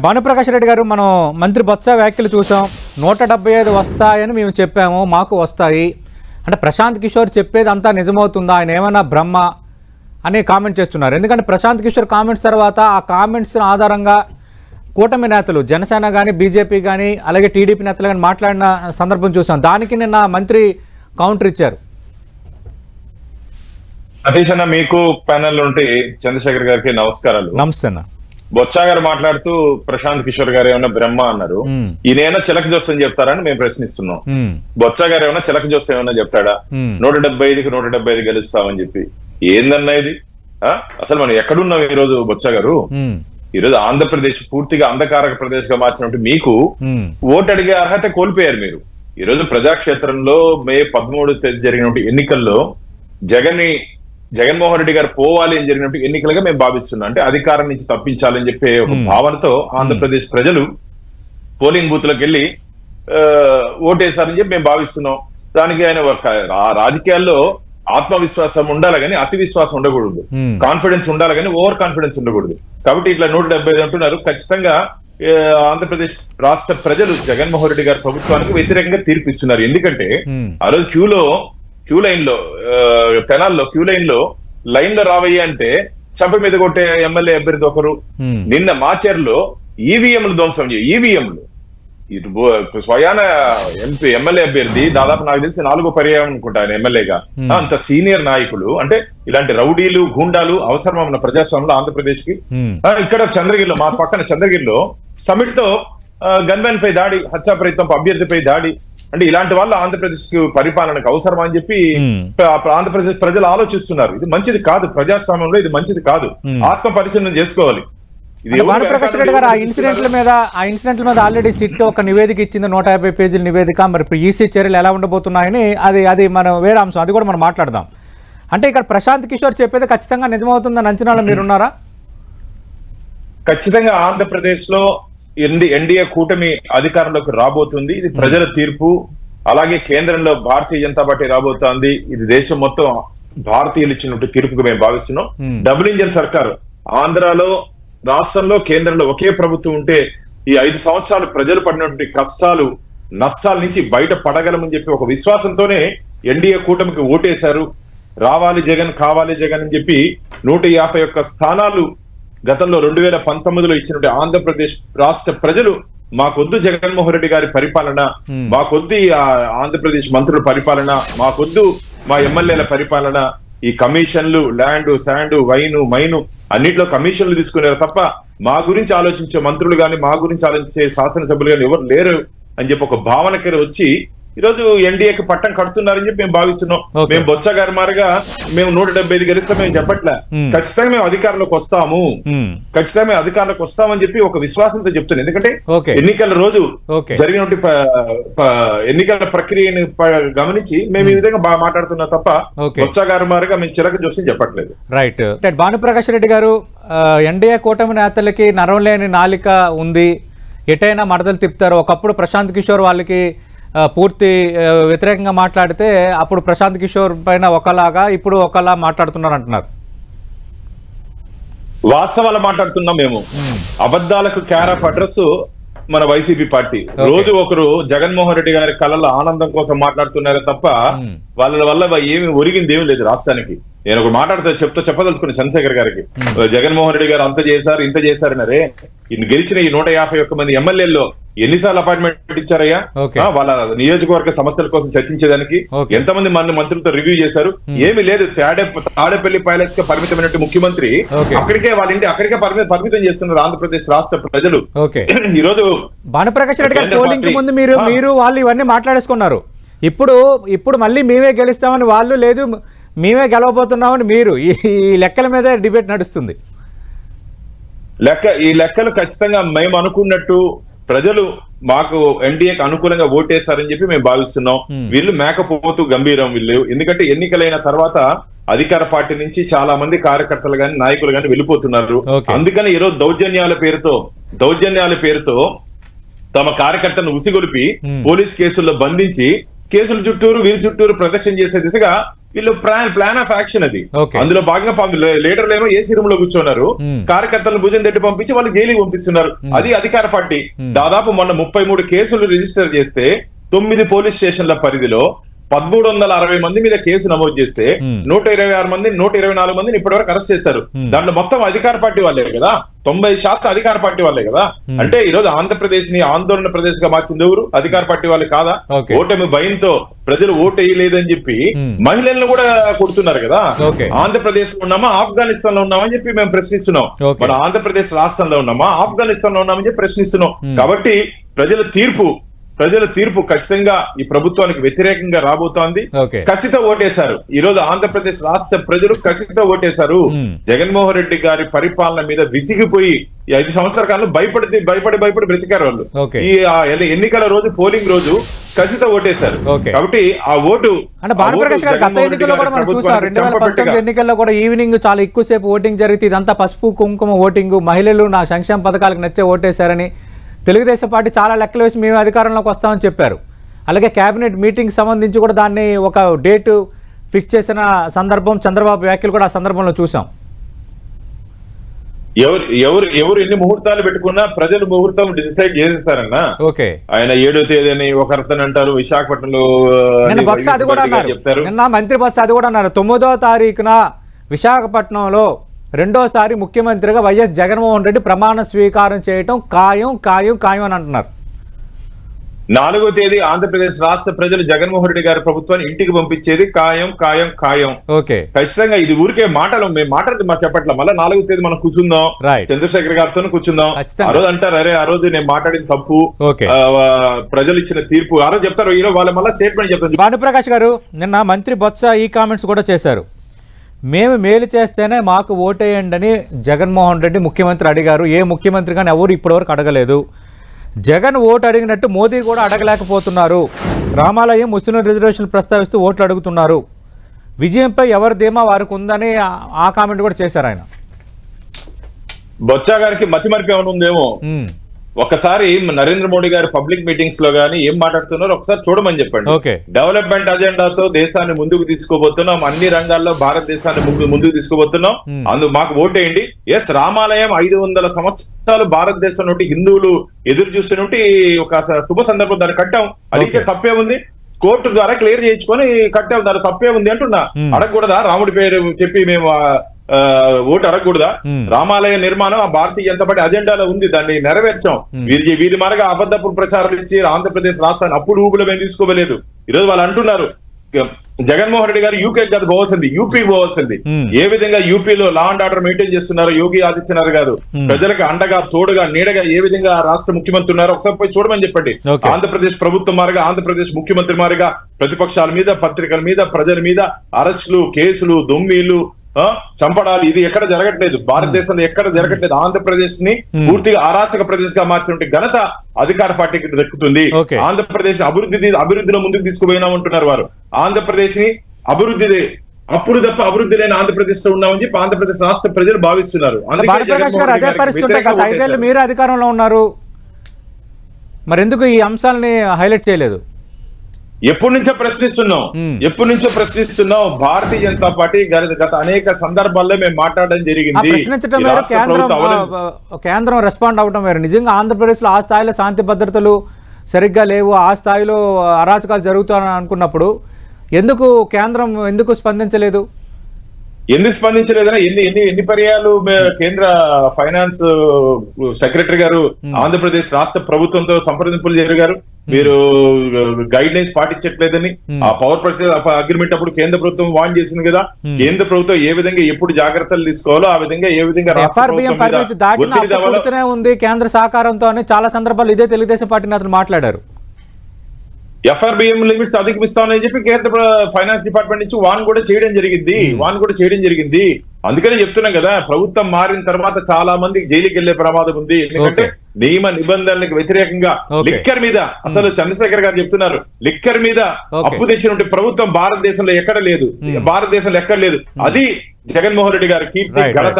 భానుప్రకాష్ రెడ్డి గారు, మనం మంత్రి బొత్స వ్యాఖ్యలు చూసాం. 175 వస్తాయని మేము చెప్పాము, మాకు వస్తాయి అంటే ప్రశాంత్ కిషోర్ చెప్పేది అంతా నిజమవుతుందా, ఆయన ఏమన్నా బ్రహ్మ అని కామెంట్ చేస్తున్నారు. ఎందుకంటే ప్రశాంత్ కిషోర్ కామెంట్స్ తర్వాత ఆ కామెంట్స్ ఆధారంగా కూటమి నేతలు జనసేన కానీ బీజేపీ కానీ అలాగే టీడీపీ నేతలు కానీ మాట్లాడిన సందర్భం చూసాం. దానికి నిన్న మంత్రి కౌంటర్ ఇచ్చారు. సతీష్ అన్న, మీకు ప్యానెల్ ఉంటే చంద్రశేఖర్ గారికి నమస్కారాలు. నమస్తే అన్న. బొత్స గారు మాట్లాడుతూ ప్రశాంత్ కిషోర్ గారు ఏమన్నా బ్రహ్మ అన్నారు. ఈయన చిలక జోస్ అని చెప్తారని మేము ప్రశ్నిస్తున్నాం. బొత్స గారు ఏమన్నా చిలక జోస్ ఏమన్నా చెప్తాడా? 175కి 175 గెలుస్తామని చెప్పి ఏందన్నా ఇది? అసలు మనం ఎక్కడున్నాం ఈ రోజు? బొత్స గారు, ఈ రోజు ఆంధ్రప్రదేశ్ పూర్తిగా అంధకారక ప్రదేశ్ గా మార్చినట్టు మీకు ఓటు అడిగే అర్హత కోల్పోయారు మీరు. ఈ రోజు ప్రజాక్షేత్రంలో మే 13 జరిగినట్టు ఎన్నికల్లో జగన్మోహన్ రెడ్డి గారు పోవాలి అని జరిగినట్టు ఎన్నికలుగా మేము భావిస్తున్నాం. అంటే అధికారం నుంచి తప్పించాలని చెప్పే ఒక భావనతో ఆంధ్రప్రదేశ్ ప్రజలు పోలింగ్ బూత్లకు వెళ్ళి ఓటేశారని చెప్పి మేము భావిస్తున్నాం. దానికి ఆయన రాజకీయాల్లో ఆత్మవిశ్వాసం ఉండాలి కానీ అతి విశ్వాసం ఉండకూడదు, కాన్ఫిడెన్స్ ఉండాలి కానీ ఓవర్ కాన్ఫిడెన్స్ ఉండకూడదు. కాబట్టి ఇట్లా 175 అంటున్నారు. ఖచ్చితంగా ఆంధ్రప్రదేశ్ రాష్ట్ర ప్రజలు జగన్మోహన్ రెడ్డి గారి ప్రభుత్వానికి వ్యతిరేకంగా తీర్పిస్తున్నారు. ఎందుకంటే ఆ రోజు క్యూ లైన్ లో తెనాల్లో క్యూ లైన్ లో రావయ్య అంటే చంప మీద కొట్టే ఎమ్మెల్యే అభ్యర్థి ఒకరు. నిన్న మాచర్లో ఈవీఎంలు ధ్వంసం ఈవీఎంలు స్వయాన ఎమ్మెల్యే అభ్యర్థి దాదాపు నాకు తెలిసి 4వ పర్యాయం అనుకుంటా ఆయన ఎమ్మెల్యేగా. అంత సీనియర్ నాయకులు అంటే ఇలాంటి రౌడీలు గూండాలు అవసరమా మన ప్రజాస్వామ్యంలో ఆంధ్రప్రదేశ్ కి? ఇక్కడ చంద్రగిరిలో మా పక్కన చంద్రగిరిలో సమిట్ తో గన్మెన్ పై దాడి, హత్యా ప్రయత్నం అభ్యర్థిపై దాడి. అంటే ఇలాంటి వాళ్ళు ఆంధ్రప్రదేశ్ కి పరిపాలనకు అవసరమా అని చెప్పి ఆంధ్రప్రదేశ్ ప్రజలు ఆలోచిస్తున్నారు. ఇది మంచిది కాదు, ప్రజాస్వామ్యంలో ఇది మంచిది కాదు. ఆత్మ పరిశీలన చేసుకోవాలి. భానుప్రకాష్ రెడ్డి గారు, ఆ ఇన్సిడెంట్ల మీద ఆల్రెడీ సిట్ ఒక నివేదిక ఇచ్చింది, 150 పేజీల నివేదిక. మరి ఈసీ చర్యలు ఎలా ఉండబోతున్నాయని అది మనం వేరే అంశం, అది కూడా మనం మాట్లాడదాం. అంటే ఇక్కడ ప్రశాంత్ కిషోర్ చెప్పేది ఖచ్చితంగా నిజమవుతుందని అంచనాలో మీరున్నారా? ఖచ్చితంగా ఆంధ్రప్రదేశ్ లో ఎన్డీఏ కూటమి అధికారంలోకి రాబోతుంది. ఇది ప్రజల తీర్పు. అలాగే కేంద్రంలో భారతీయ జనతా పార్టీ రాబోతోంది. ఇది దేశం మొత్తం భారతీయులు ఇచ్చినట్టు తీర్పుగా మేము భావిస్తున్నాం. డబుల్ ఇంజన్ సర్కారు ఆంధ్రాలో, రాష్ట్రంలో, కేంద్రంలో ఒకే ప్రభుత్వం ఉంటే ఈ 5 సంవత్సరాలు ప్రజలు పడినటువంటి కష్టాలు నష్టాల నుంచి బయట పడగలమని చెప్పి ఒక విశ్వాసంతోనే ఎన్డీఏ కూటమికి ఓటేశారు. రావాలి జగన్, కావాలి జగన్ అని చెప్పి 151 స్థానాలు గతంలో 2019లో ఇచ్చినటువంటి ఆంధ్రప్రదేశ్ రాష్ట్ర ప్రజలు మాకొద్దు జగన్మోహన్ రెడ్డి గారి పరిపాలన, మాకొద్దు ఆంధ్రప్రదేశ్ మంత్రుల పరిపాలన, మాకొద్దు మా ఎమ్మెల్యేల పరిపాలన, ఈ కమిషన్లు, ల్యాండ్, శాండ్, వైను, మైను అన్నిట్లో కమిషన్లు తీసుకున్నారు తప్ప మా గురించి ఆలోచించే మంత్రులు కానీ మా గురించి ఆలోచించే శాసనసభ్యులు కానీ ఎవరు లేరు అని చెప్పి ఒక భావనకి వచ్చి ఈరోజు ఎన్డీఏకి పట్టం కడుతున్నారని చెప్పి మేము భావిస్తున్నాం. మేము బొత్స గారి మారిగా మేము 175 గెలిస్తే మేము చెప్పట్లే. ఖచ్చితంగా మేము అధికారంలోకి వస్తాము, ఖచ్చితంగా మేము అధికారంలోకి వస్తామని చెప్పి ఒక విశ్వాసంతో చెప్తున్నాం. ఎందుకంటే ఎన్నికల రోజు జరిగినటువంటి ఎన్నికల ప్రక్రియని గమనించి మేము ఈ విధంగా బాగా మాట్లాడుతున్నాం తప్ప బొత్స గారి మారిగా మేము చిలక చూసి చెప్పట్లేదు. రైట్. భానుప్రకాష్ రెడ్డి గారు, ఎన్డీఏ కూటమి నేతలకి నరం లేని నాలిక ఉంది, ఎటైనా మడతలు తిప్పుతారు. ఒకప్పుడు ప్రశాంత్ కిషోర్ వాళ్ళకి పూర్తి వ్యతిరేకంగా మాట్లాడితే అప్పుడు ప్రశాంత్ కిషోర్ పైన ఒకలాగా, ఇప్పుడు ఒకలా మాట్లాడుతున్నారు అంటున్నారు. వాస్తవాలు మాట్లాడుతున్నాం మేము. అబద్ధాలకు క్యార్ ఆఫ్ అడ్రస్ మన వైసీపీ పార్టీ. రోజు ఒకరు జగన్మోహన్ రెడ్డి గారి కళల ఆనందం కోసం మాట్లాడుతున్నారే తప్ప వాళ్ళ వల్ల ఏమి ఒరిగింది ఏమి లేదు రాష్ట్రానికి. నేను ఒక మాట్లాడుతూ చెప్పదలుచుకున్న చంద్రశేఖర్ గారికి, జగన్మోహన్ రెడ్డి గారు అంత చేశారు ఇంత చేశారన్నారే, గెలిచిన ఈ 151 మంది ఎమ్మెల్యేల్లో ఎన్నిసార్లు అపాయింట్మెంట్ ఇచ్చారయ్యా? వాళ్ళ నియోజకవర్గ సమస్యల కోసం చర్చించేదానికి ఎంతమంది మంత్రులతో రివ్యూ చేశారు? ఏమి లేదు. తాడేపల్లి ప్యాలెస్ గా పరిమితమైనట్టు ముఖ్యమంత్రి అక్కడికే వాళ్ళ ఇంటి అక్కడికే పరిమితం చేస్తున్నారు ఆంధ్రప్రదేశ్ రాష్ట్ర ప్రజలు. ఈ రోజు భానుప్రకాష్ రెడ్డి గారు, పోలింగ్ కి ముందు మీరు వాళ్ళు ఇవన్నీ మాట్లాడేసుకున్నారు. ఇప్పుడు మళ్ళీ మేమే గెలుస్తామని వాళ్ళు, లేదు మేమే గెలవబోతున్నామని మీరు, ఈ లెక్కల మీద డిబేట్ నడుస్తుంది. ఈ లెక్కలు ఖచ్చితంగా మేము అనుకున్నట్టు ప్రజలు మాకు ఎన్డీఏకి అనుకూలంగా ఓటేస్తారని చెప్పి మేము భావిస్తున్నాం. వీళ్ళు మేకపోతూ గంభీరం వీళ్ళు. ఎందుకంటే ఎన్నికలైన తర్వాత అధికార పార్టీ నుంచి చాలా మంది కార్యకర్తలు గాని నాయకులు గాని వెళ్ళిపోతున్నారు. అందుకని ఈరోజు దౌర్జన్యాల పేరుతో తమ కార్యకర్తలను ఉసిగొలిపి పోలీస్ కేసుల్లో బంధించి కేసుల చుట్టూరు వీరి చుట్టూరు ప్రదక్షిణ చేసే దిశగా వీళ్ళు ప్లాన్ ఆఫ్ యాక్షన్ అది. Okay. అందులో భాగంగా లీడర్లు ఏమో ఏసీ రూమ్ లో కూర్చున్నారు, కార్యకర్తలను భుజం తట్టి పంపించి వాళ్ళు జైలుకి పంపిస్తున్నారు. అది అధికార పార్టీ. దాదాపు మొన్న 33 కేసులు రిజిస్టర్ చేస్తే 9 పోలీస్ స్టేషన్ల పరిధిలో 1360 మంది మీద కేసు నమోదు చేస్తే 126 మంది 124 మందిని ఇప్పటివరకు అరెస్ట్ చేశారు. దాంట్లో మొత్తం అధికార పార్టీ వాళ్ళే కదా, 90% అధికార పార్టీ వాళ్ళే కదా. అంటే ఈ రోజు ఆంధ్రప్రదేశ్ ని ఆందోళన ప్రదేశ్ గా మార్చింది ఎవరు? అధికార పార్టీ వాళ్ళు కాదా? ఓటమి భయంతో ప్రజలు ఓటు వేయలేదని చెప్పి మహిళలను కూడా కొడుతున్నారు కదా. ఆంధ్రప్రదేశ్ లో ఉన్నామా ఆఫ్ఘనిస్తాన్ లో ఉన్నామని చెప్పి మేము ప్రశ్నిస్తున్నాం. మన ఆంధ్రప్రదేశ్ రాష్ట్రంలో ఉన్నామా ఆఫ్ఘనిస్తాన్ లో ఉన్నామని చెప్పి ప్రశ్నిస్తున్నాం. కాబట్టి ప్రజల తీర్పు ఖచ్చితంగా ఈ ప్రభుత్వానికి వ్యతిరేకంగా రాబోతోంది. కసితో ఓటేశారు. ఈ రోజు ఆంధ్రప్రదేశ్ రాష్ట్ర ప్రజలు కసితో ఓటేశారు. జగన్మోహన్ రెడ్డి గారి పరిపాలన మీద విసిగిపోయి ఈ 5 సంవత్సరాల కాలంలో భయపడి బ్రతికారు వాళ్ళు. ఈ ఎన్నికల రోజు పోలింగ్ రోజు కసితో ఓటేశారు. కాబట్టి ఆ ఓటు అంటే భానుప్రకాష్ గారు గత ఎన్నికల్లో కూడా మనం చూసాం 2019 ఎన్నికల్లో కూడా ఈవినింగ్ చాలా ఎక్కువసేపు ఓటింగ్ జరిగితే ఇదంతా పసుపు కుంకుమ ఓటింగ్, మహిళలు నా సంక్షేమ పథకాలకు నచ్చే ఓటేశారని తెలుగుదేశం పార్టీ చాలా లెక్కలు వేసి మేము అధికారంలోకి వస్తామని చెప్పారు. అలాగే కేబినెట్ మీటింగ్ సంబంధించి కూడా దాన్ని ఒక డేటు ఫిక్స్ చేసిన సందర్భం, చంద్రబాబు వ్యాఖ్యలు కూడా ఆ సందర్భంలో చూసాం. ఎవరు ఎన్ని ముహూర్తాలు పెట్టుకున్నా ప్రజలు ముహూర్తం డిసైడ్ చేసేస్తారన్నా. ఆయన 7వ తేదీ అని ఒక అర్థం అంటారు. విశాఖపట్నంలో చెప్తారు. నిన్న మంత్రి బొత్స అది కూడా అన్నారు. 9వ తారీఖున విశాఖపట్నంలో రెండోసారి ముఖ్యమంత్రిగా వైఎస్ జగన్మోహన్ రెడ్డి ప్రమాణ స్వీకారం చేయటం ఖాయం ఖాయం ఖాయం అని అంటున్నారు. 4వ తేదీ ఆంధ్రప్రదేశ్ రాష్ట్ర ప్రజలు జగన్మోహన్ రెడ్డి గారి ప్రభుత్వాన్ని ఇంటికి పంపించేది ఖాయం ఖాయం ఖాయం. ఖచ్చితంగా ఇది ఊరికే మాటలు మేము మాట్లాడితే మా చెప్పట్ల. మళ్ళీ 4వ తేదీ మనం కూర్చుందాం, చంద్రశేఖర్ గారితో కూర్చుందాం. ఆ రోజు అంటారు అరే ఆ రోజు నేను మాట్లాడిన తప్పు, ప్రజలు ఇచ్చిన తీర్పు ఆ రోజు చెప్తారు. ఈరోజు వాళ్ళ మళ్ళీ స్టేట్మెంట్ చెప్తారు. భానుప్రకాష్ గారు నిన్న మంత్రి బొత్స ఈ కామెంట్స్ కూడా చేశారు. మేము మేలు చేస్తేనే మాకు ఓటేయండి అని జగన్మోహన్ రెడ్డి ముఖ్యమంత్రి అడిగారు. ఏ ముఖ్యమంత్రి కానీ ఎవరు ఇప్పటివరకు అడగలేదు. జగన్ ఓటు అడిగినట్టు మోదీ కూడా అడగలేకపోతున్నారు. రామాలయం ముస్లిం రిజర్వేషన్ ప్రస్తావిస్తూ ఓట్లు అడుగుతున్నారు. విజయంపై ఎవరి ధీమా వారికి ఉందని ఆ కామెంట్ కూడా చేశారు ఆయన. బొత్స గారికి మతిమరిపి ఏమైనా ఉందేమో. ఒకసారి నరేంద్ర మోడీ గారు పబ్లిక్ మీటింగ్స్ లో గానీ ఏం మాట్లాడుతున్నారో ఒకసారి చూడమని చెప్పండి. డెవలప్మెంట్ అజెండాతో దేశాన్ని ముందుకు తీసుకోబోతున్నాం, అన్ని రంగాల్లో భారతదేశాన్ని ముందుకు తీసుకోబోతున్నాం, అందుకు మాకు ఓటేయండి. ఎస్, రామాలయం 500 సంవత్సరాలు భారతదేశం నుండి హిందువులు ఎదురు చూస్తున్నట్టు ఒక శుభ సందర్భం దాన్ని కట్టాం. అడిగితే తప్పే ఉంది? కోర్టు ద్వారా క్లియర్ చేయించుకొని కట్టాం, దాని తప్పే ఉంది అంటున్నా. అడగకూడదా? రాముడి పేరు చెప్పి మేము ఓటు అడగకూడదా? రామాలయ నిర్మాణం ఆ భారతీయ జనతా పార్టీ అజెండాలో ఉంది, దాన్ని నెరవేర్చాం. వీరి మార్గ అబద్ధపు ప్రచారం ఇచ్చి ఆంధ్రప్రదేశ్ రాష్ట్రాన్ని అప్పుడు ఊపులో మేము తీసుకోలేదు. ఈరోజు వాళ్ళు అంటున్నారు జగన్మోహన్ రెడ్డి గారు యూకే కాదు పోవాల్సింది, యూపీకి పోవాల్సింది. ఏ విధంగా యూపీలో లా అండ్ ఆర్డర్ మెయింటైన్ చేస్తున్నారు యోగి ఆదిత్యనాథ్ గారు, ప్రజలకు అండగా తోడుగా నీడగా ఏ విధంగా రాష్ట్ర ముఖ్యమంత్రి ఉన్నారో ఒకసారి పోయి చూడమని చెప్పండి. ఆంధ్రప్రదేశ్ ప్రభుత్వం మారిగా, ఆంధ్రప్రదేశ్ ముఖ్యమంత్రి మారిగా ప్రతిపక్షాల మీద, పత్రికల మీద, ప్రజల మీద అరెస్టులు, కేసులు, దొమ్మిలు, చంపడాలు ఇది ఎక్కడ జరగట్లేదు. భారతదేశంలో ఎక్కడ జరగట్లేదు. ఆంధ్రప్రదేశ్ ని పూర్తిగా అరాచక ప్రదేశ్ గా మార్చిన ఘనత అధికార పార్టీకి దక్కుతుంది. ఆంధ్రప్రదేశ్ అభివృద్ధిలో ముందుకు తీసుకుపోయినామంటున్నారు వారు. ఆంధ్రప్రదేశ్ ని అభివృద్ధి అప్పుడు తప్ప అభివృద్ధి లేని ఆంధ్రప్రదేశ్ లో ఉన్నామని చెప్పి ఆంధ్రప్రదేశ్ రాష్ట్ర ప్రజలు భావిస్తున్నారు. మీరు అధికారంలో ఉన్నారు, మరెందుకు ఈ అంశాలని హైలైట్ చేయలేదు? ఎప్పటి నుంచో ప్రశ్నిస్తున్నాం. భారతీయ జనతా పార్టీ గత అనేక సందర్భాల్లో మేము మాట్లాడడం జరిగింది. కేంద్రం రెస్పాండ్ అవడం వేరు. నిజంగా ఆంధ్రప్రదేశ్ లో ఆ స్థాయిలో శాంతి భద్రతలు సరిగ్గా లేవు, ఆ స్థాయిలో అరాచకాలు జరుగుతాయని అనుకున్నప్పుడు కేంద్రం ఎందుకు స్పందించలేదు? ఎందుకు స్పందించలేదన్నా ఎన్ని పర్యాలు కేంద్ర ఫైనాన్స్ సెక్రటరీ గారు ఆంధ్రప్రదేశ్ రాష్ట్ర ప్రభుత్వంతో సంప్రదింపులు జరిగారు. మీరు గైడ్ లైన్స్ పాటించట్లేదని ఆ పవర్ పర్చేజ్ అగ్రిమెంట్ అప్పుడు కేంద్ర ప్రభుత్వం వాన్ చేసింది కదా. కేంద్ర ప్రభుత్వం ఏ విధంగా ఎప్పుడు జాగ్రత్తలు తీసుకోవాలో ఆ విధంగా ఏ విధంగా ఉంది కేంద్ర సహకారంతో అని చాలా సందర్భాలు ఇదే తెలుగుదేశం పార్టీ నేతలు మాట్లాడారు. ఎఫ్ఆర్బిఎం లిమిట్స్ అధిగమిస్తామని చెప్పి కేంద్ర ఫైనాన్స్ డిపార్ట్మెంట్ నుంచి వాన్ కూడా చేయడం జరిగింది. అందుకనే చెప్తున్నాం కదా, ప్రభుత్వం మారిన తర్వాత చాలా మంది జైలుకి వెళ్లే ప్రమాదం ఉంది. ఎందుకంటే నియమ నిబంధనలకు వ్యతిరేకంగా లిక్కర్ మీద అసలు చంద్రశేఖర్ గారు చెప్తున్నారు, లిక్కర్ మీద అప్పు తెచ్చినట్టు ప్రభుత్వం భారతదేశంలో ఎక్కడ లేదు. అది జగన్మోహన్ రెడ్డి గారి కీర్తి ఘనత.